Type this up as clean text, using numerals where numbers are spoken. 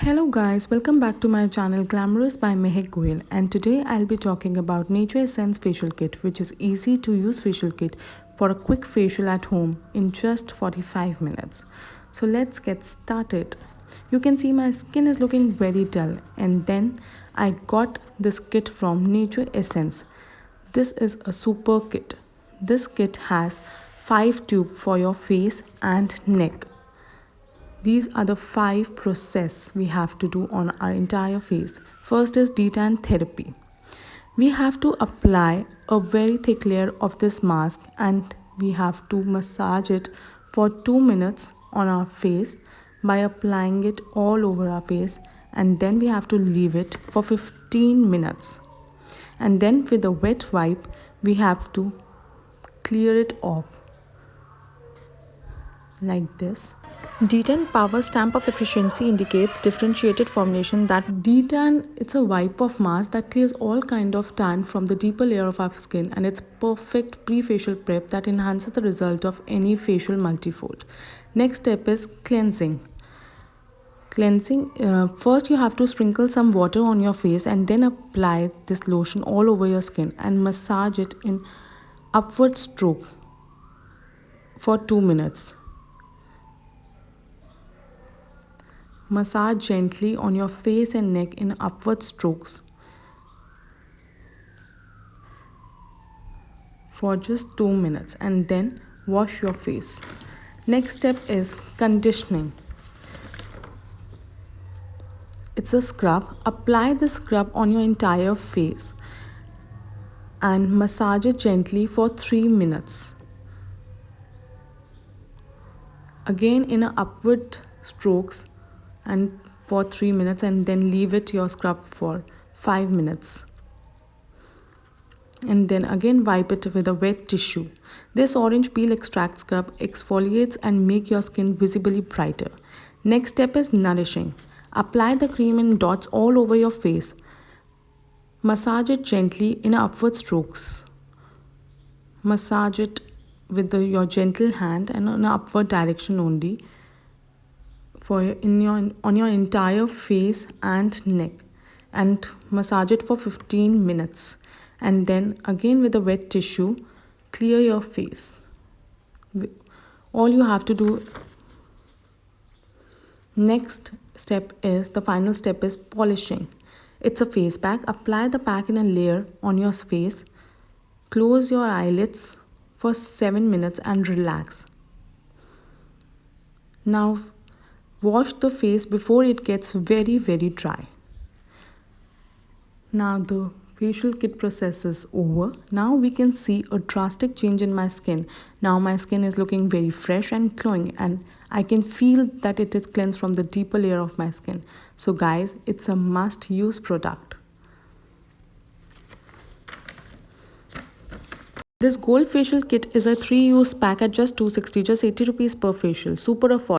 Hello guys, welcome back to my channel Glamorous by Mehek Goyal, and today I'll be talking about Nature Essence Facial Kit, which is easy to use facial kit for a quick facial at home in just 45 minutes. So let's get started. You can see my skin is looking very dull, and then I got this kit from Nature Essence. This is a super kit. This kit has 5 tubes for your face and neck. These are the 5 process we have to do on our entire face. First is detan therapy. We have to apply a very thick layer of this mask and we have to massage it for 2 minutes on our face by applying it all over our face, and then we have to leave it for 15 minutes. And then with a wet wipe we have to clear it off like this. Detan power stamp of efficiency indicates differentiated formulation. That Detan, it's a wipe of mask that clears all kind of tan from the deeper layer of our skin, and it's perfect pre-facial prep that enhances the result of any facial multifold. Next step is cleansing. First you have to sprinkle some water on your face and then apply this lotion all over your skin and massage it in upward stroke for 2 minutes. Massage gently on your face and neck in upward strokes for just 2 minutes and then wash your face. Next step is conditioning. It's a scrub. Apply the scrub on your entire face and massage it gently for 3 minutes. Again in a upward strokes and for 3 minutes, and then leave it your scrub for 5 minutes. And then again wipe it with a wet tissue. This orange peel extract scrub exfoliates and make your skin visibly brighter. Next step is nourishing. Apply the cream in dots all over your face. Massage it gently in upward strokes. Massage it with your gentle hand and in an upward direction only on your entire face and neck, and massage it for 15 minutes, and then again with a wet tissue clear your face. All you have to do. Next step is the final step is polishing. It's a face pack. Apply the pack in a layer on your face. Close your eyelids for 7 minutes and relax. Now wash the face before it gets very dry. Now the facial kit process is over. Now we can see a drastic change in my skin. Now my skin is looking very fresh and glowing, and I can feel that it is cleansed from the deeper layer of my skin. So guys, it's a must use product. This gold facial kit is a 3-use pack at just 260, just 80 rupees per facial. Super affordable.